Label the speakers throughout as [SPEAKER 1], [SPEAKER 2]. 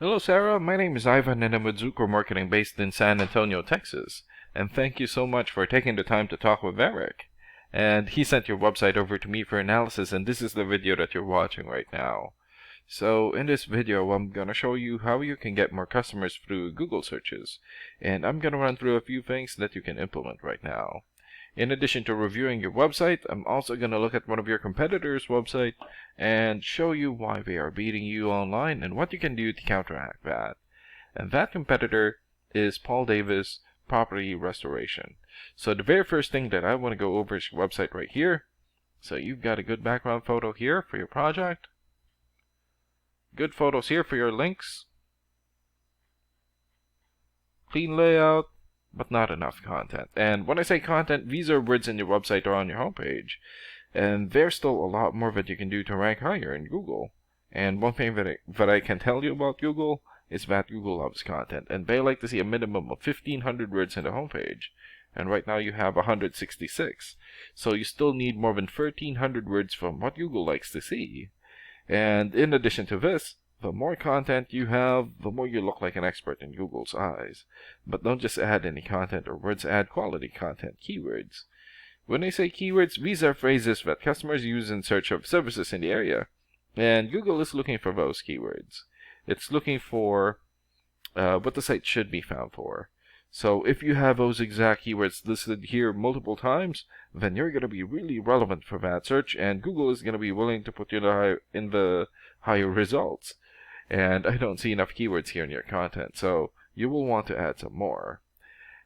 [SPEAKER 1] Hello, Sarah. My name is Ivan, and I'm with Zuko Marketing based in San Antonio, Texas. And thank you so much for taking the time to talk with Eric. And he sent your website over to me for analysis, and this is the video that you're watching right now. So, in this video, I'm going to show you how you can get more customers through Google searches. And I'm going to run through a few things that you can implement right now. In addition to reviewing your website, I'm also going to look at one of your competitors' website and show you why they are beating you online and what you can do to counteract that. And that competitor is Paul Davis Property Restoration. So the very first thing that I want to go over is your website right here. So you've got a good background photo here for your project. Good photos here for your links. Clean layout, but not enough content. And when I say content, these are words in your website or on your homepage. And there's still a lot more that you can do to rank higher in Google. And one thing that I can tell you about Google is that Google loves content, and they like to see a minimum of 1,500 words in the homepage. And right now you have 166. So you still need more than 1,300 words from what Google likes to see. And in addition to this, the more content you have, the more you look like an expert in Google's eyes. But don't just add any content or words, add quality content, keywords. When I say keywords, these are phrases that customers use in search of services in the area. And Google is looking for those keywords. It's looking for what the site should be found for. So if you have those exact keywords listed here multiple times, then you're going to be really relevant for that search, and Google is going to be willing to put you in the higher results. And I don't see enough keywords here in your content, so you will want to add some more.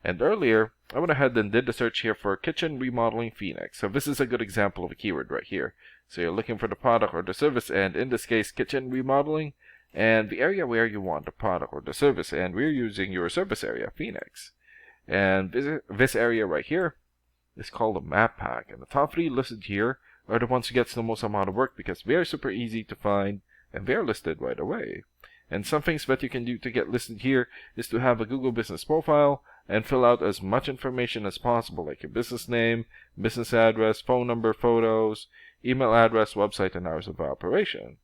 [SPEAKER 1] And earlier, I went ahead and did the search here for kitchen remodeling Phoenix. So this is a good example of a keyword right here. So you're looking for the product or the service, and in this case, kitchen remodeling, and the area where you want the product or the service, and we're using your service area, Phoenix. And this area right here is called a map pack, and the top 3 listed here are the ones who gets the most amount of work because they're super easy to find and they're listed right away. And some things that you can do to get listed here is to have a Google Business profile and fill out as much information as possible, like your business name, business address, phone number, photos, email address, website, and hours of operation.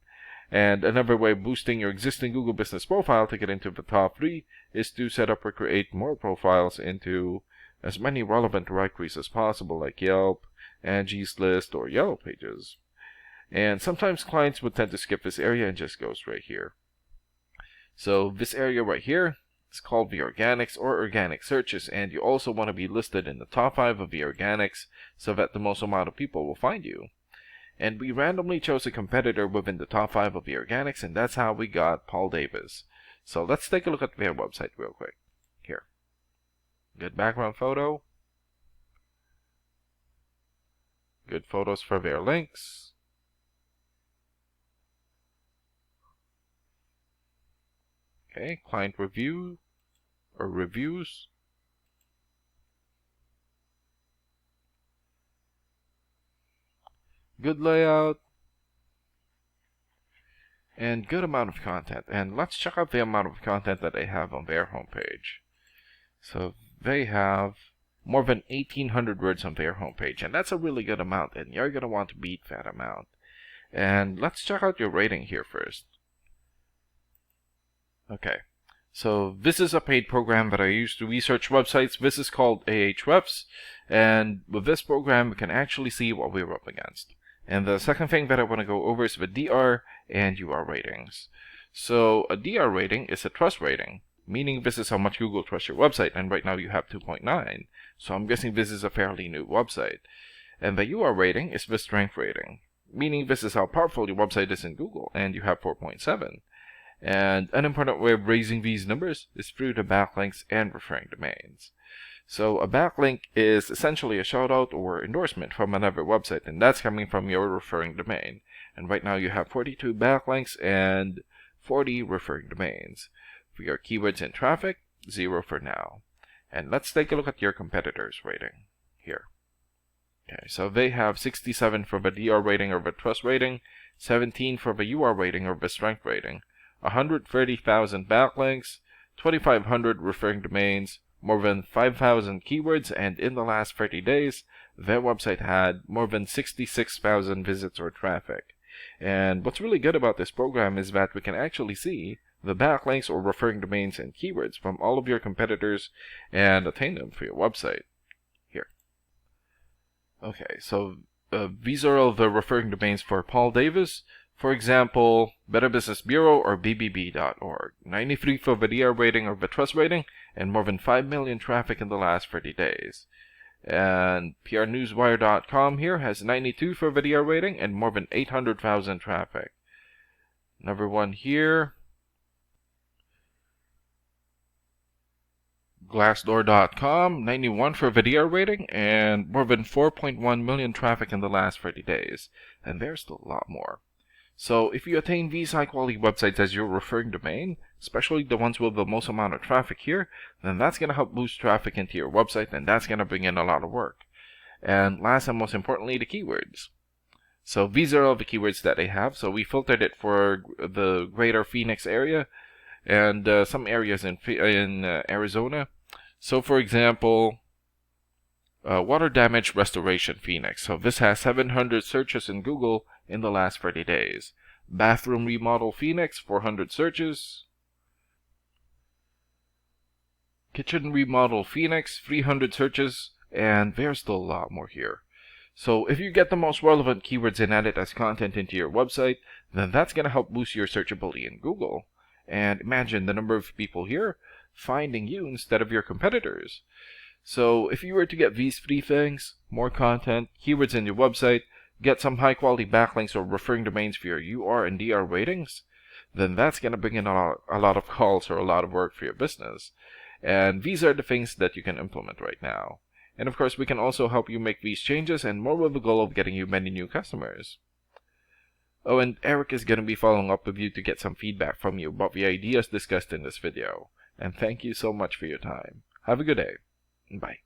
[SPEAKER 1] And another way of boosting your existing Google Business profile to get into the top 3 is to set up or create more profiles into as many relevant directories as possible, like Yelp, Angie's List, or Yellow Pages. And sometimes clients would tend to skip this area and just go straight here. So this area right here is called the organics or organic searches, and you also want to be listed in the top 5 of the organics so that the most amount of people will find you. And we randomly chose a competitor within the top 5 of the organics, and that's how we got Paul Davis. So let's take a look at their website real quick. Here. Good background photo. Good photos for their links. Okay, client review or reviews. Good layout. And good amount of content. And let's check out the amount of content that they have on their homepage. So they have more than 1,800 words on their homepage, and that's a really good amount, and you're going to want to beat that amount. And let's check out your rating here first. Okay, so this is a paid program that I use to research websites. This is called Ahrefs, and with this program we can actually see what we're up against. And the second thing that I want to go over is the DR and UR ratings. So a DR rating is a trust rating, meaning this is how much Google trusts your website, and right now you have 2.9, so I'm guessing this is a fairly new website. And the UR rating is the strength rating, meaning this is how powerful your website is in Google, and you have 4.7. And an important way of raising these numbers is through the backlinks and referring domains. So a backlink is essentially a shoutout or endorsement from another website, and that's coming from your referring domain. And right now you have 42 backlinks and 40 referring domains. For your keywords and traffic, 0 for now. And let's take a look at your competitors' rating here. Okay, so they have 67 for the DR rating or the trust rating, 17 for the UR rating or the strength rating, 130,000 backlinks, 2,500 referring domains, more than 5,000 keywords, and in the last 30 days, their website had more than 66,000 visits or traffic. And what's really good about this program is that we can actually see the backlinks or referring domains and keywords from all of your competitors and attain them for your website. Here. Okay, so these are all the referring domains for Paul Davis. For example, Better Business Bureau or BBB.org. 93 for VIDIA rating or ViTrust rating, and more than 5 million traffic in the last 30 days. And PRNewsWire.com here has 92 for VIDIA rating and more than 800,000 traffic. Number one here, Glassdoor.com, 91 for VIDIA rating and more than 4.1 million traffic in the last 30 days. And there's still a lot more. So if you attain these high quality websites as your referring domain, especially the ones with the most amount of traffic here, then that's going to help boost traffic into your website, and that's going to bring in a lot of work. And last and most importantly, the keywords. So these are all the keywords that they have. So we filtered it for the greater Phoenix area and some areas in Arizona. So for example, water damage restoration Phoenix. So this has 700 searches in Google in the last 30 days. Bathroom remodel Phoenix, 400 searches. Kitchen remodel Phoenix, 300 searches, and there's still a lot more here. So if you get the most relevant keywords and add it as content into your website, then that's going to help boost your searchability in Google. And imagine the number of people here finding you instead of your competitors. So if you were to get these three things, more content, keywords in your website, get some high quality backlinks or referring domains for your UR and DR ratings, then that's going to bring in a lot of calls or a lot of work for your business. And these are the things that you can implement right now. And of course, we can also help you make these changes and more with the goal of getting you many new customers. Oh, and Eric is going to be following up with you to get some feedback from you about the ideas discussed in this video. And thank you so much for your time. Have a good day. Bye.